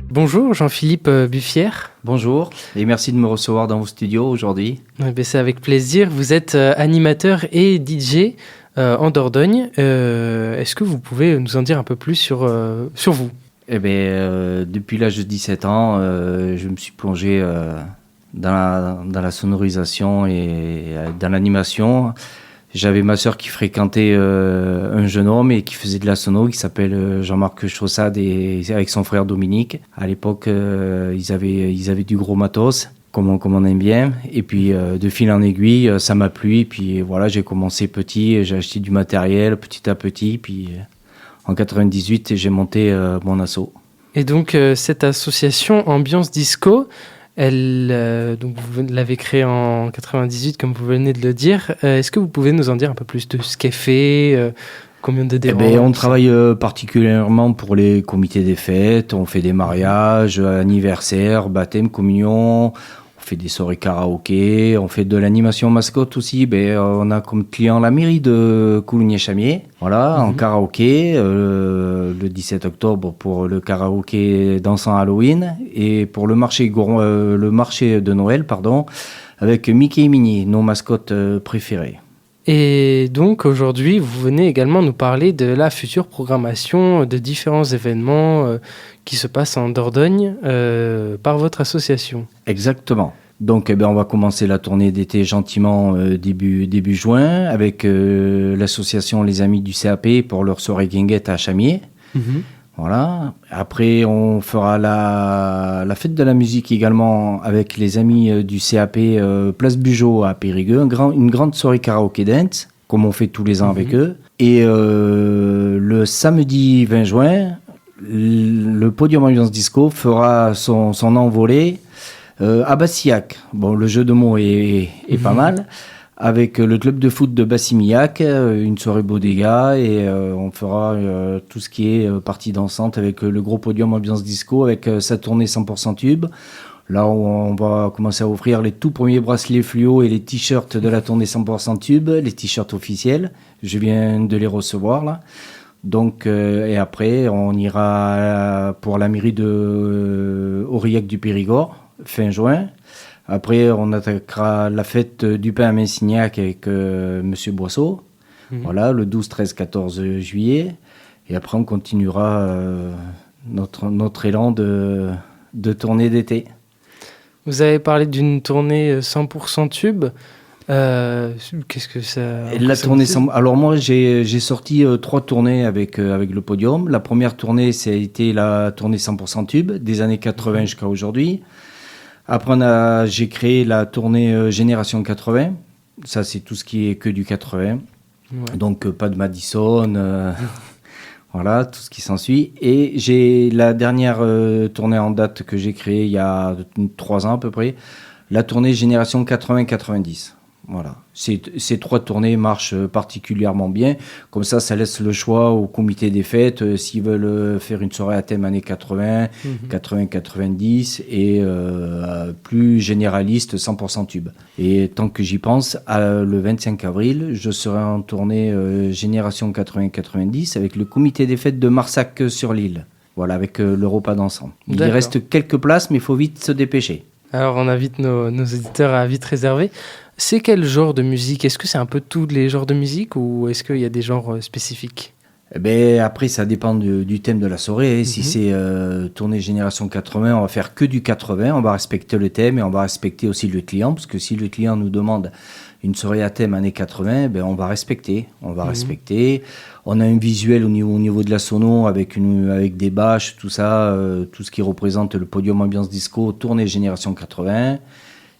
Bonjour Jean-Philippe Buffière. Bonjour et merci de me recevoir dans vos studios aujourd'hui. C'est avec plaisir. Vous êtes animateur et DJ en Dordogne. Est-ce que vous pouvez nous en dire un peu plus sur vous ? Depuis l'âge de 17 ans, je me suis plongé dans la sonorisation et dans l'animation. J'avais ma sœur qui fréquentait un jeune homme et qui faisait de la sono, qui s'appelle Jean-Marc Chaussade, et avec son frère Dominique. À l'époque, ils avaient du gros matos, comme on aime bien. Et puis, de fil en aiguille, ça m'a plu. Et puis voilà, j'ai commencé petit, j'ai acheté du matériel petit à petit. Puis en 98, j'ai monté mon asso. Et donc, cette association Ambiance Disco, donc vous l'avez créée en 98, comme vous venez de le dire. Est-ce que vous pouvez nous en dire un peu plus de ce qu'elle fait, combien d'adhérents ? On travaille particulièrement pour les comités des fêtes. On fait des mariages, anniversaires, baptêmes, communions. On fait des soirées karaoké. On fait de l'animation mascotte aussi. On a comme client la mairie de Coulugny-Chamiers. Voilà, en karaoké. Le 17 octobre pour le karaoké dansant Halloween. Et pour le marché de Noël, avec Mickey et Minnie, nos mascottes préférées. Et donc aujourd'hui, vous venez également nous parler de la future programmation de différents événements qui se passent en Dordogne par votre association. Exactement. Donc on va commencer la tournée d'été gentiment début juin avec l'association Les Amis du CAP pour leur soirée guinguette à Chamiers. Voilà. Après, on fera la fête de la musique également avec les amis du CAP Place Bugeaud à Périgueux. Une grande soirée karaoké dance, comme on fait tous les ans avec eux. Et le samedi 20 juin, le podium Ambiance Disco fera son envolée à Bassillac. Bon, le jeu de mots est pas mal. Avec le club de foot de Bassimillac, une soirée bodega, et on fera tout ce qui est partie dansante avec le gros podium Ambiance Disco, avec sa tournée 100% tube. Là, on va commencer à offrir les tout premiers bracelets fluo et les t-shirts de la tournée 100% tube, les t-shirts officiels. Je viens de les recevoir là. Donc, et après, on ira pour la mairie de Aurillac du Périgord, fin juin. Après, on attaquera la fête du pain à Messignac avec Monsieur Boisseau. Voilà, le 12, 13, 14 juillet. Et après, on continuera notre élan de tournée d'été. Vous avez parlé d'une tournée 100% tube. Qu'est-ce que ça... Alors moi, j'ai sorti 3 tournées avec le podium. La première tournée, ça a été la tournée 100% tube, des années 80 jusqu'à aujourd'hui. Après, j'ai créé la tournée Génération 80. Ça, c'est tout ce qui est que du 80. Ouais. Donc, pas de Madison, voilà, tout ce qui s'ensuit. Et j'ai la dernière tournée en date que j'ai créée il y a 3 ans à peu près, la tournée Génération 80-90. Voilà. Ces 3 tournées marchent particulièrement bien. Comme ça laisse le choix au comité des fêtes s'ils veulent faire une soirée à thème années 80, 80-90 et plus généraliste 100% tube. Et tant que j'y pense, le 25 avril, je serai en tournée Génération 80-90 avec le comité des fêtes de Marsac-sur-l'Île. Voilà, avec le repas dansant. Il reste quelques places, mais il faut vite se dépêcher. Alors on invite nos auditeurs à vite réserver. C'est quel genre de musique ? Est-ce que c'est un peu tous les genres de musique ou est-ce qu'il y a des genres spécifiques ? Après, ça dépend du thème de la soirée. Si c'est tournée Génération 80, on va faire que du 80. On va respecter le thème et on va respecter aussi le client. Parce que si le client nous demande une soirée à thème années 80, on va respecter. On va respecter. On a un visuel au niveau de la sono avec des bâches, tout ça, tout ce qui représente le podium Ambiance Disco, tournée Génération 80.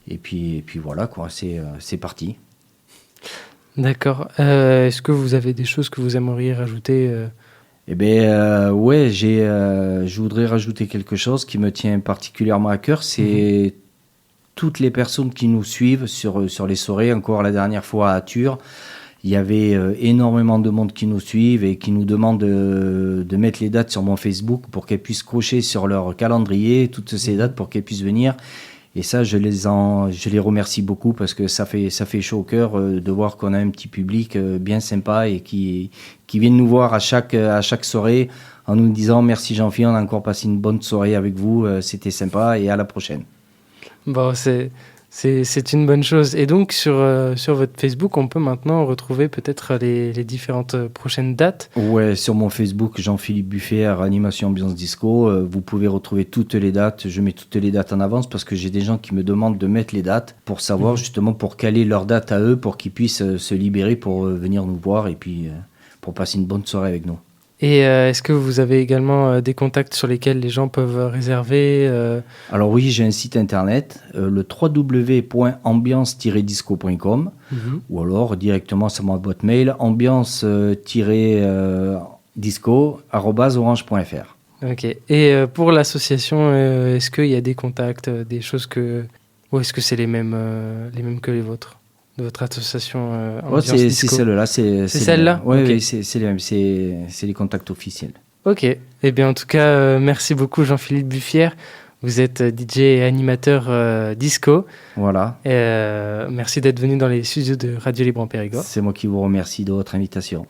Et puis voilà, quoi, c'est parti. D'accord. Est-ce que vous avez des choses que vous aimeriez rajouter Ouais, je voudrais rajouter quelque chose qui me tient particulièrement à cœur, c'est toutes les personnes qui nous suivent sur les soirées. Encore la dernière fois à Thur, il y avait énormément de monde qui nous suivent et qui nous demandent de mettre les dates sur mon Facebook pour qu'elles puissent cocher sur leur calendrier toutes ces dates pour qu'elles puissent venir. Et ça, je les remercie beaucoup parce que ça fait chaud au cœur de voir qu'on a un petit public bien sympa et qui viennent nous voir à chaque soirée en nous disant merci Jean-Philippe, on a encore passé une bonne soirée avec vous, c'était sympa et à la prochaine. Bon, c'est une bonne chose. Et donc, sur votre Facebook, on peut maintenant retrouver peut-être les différentes prochaines dates. Ouais, sur mon Facebook, Jean-Philippe Buffet, Animation Ambiance Disco, vous pouvez retrouver toutes les dates. Je mets toutes les dates en avance parce que j'ai des gens qui me demandent de mettre les dates pour savoir justement, pour caler leurs dates à eux, pour qu'ils puissent se libérer pour venir nous voir et puis pour passer une bonne soirée avec nous. Et est-ce que vous avez également des contacts sur lesquels les gens peuvent réserver Alors oui, j'ai un site internet, le www.ambiance-disco.com ou alors directement sur ma boîte mail ambiance-disco@orange.fr. Ok. Et pour l'association, est-ce qu'il y a des contacts, des choses ou est-ce que c'est les mêmes que les vôtres de votre association Ambiance c'est Disco? celle-là. C'est celle-là. Oui, Okay. oui, c'est les mêmes. C'est les contacts officiels. Ok. Eh bien, en tout cas, merci beaucoup Jean-Philippe Buffière. Vous êtes DJ et animateur disco. Voilà. Merci d'être venu dans les studios de Radio Libre en Périgord. C'est moi qui vous remercie de votre invitation.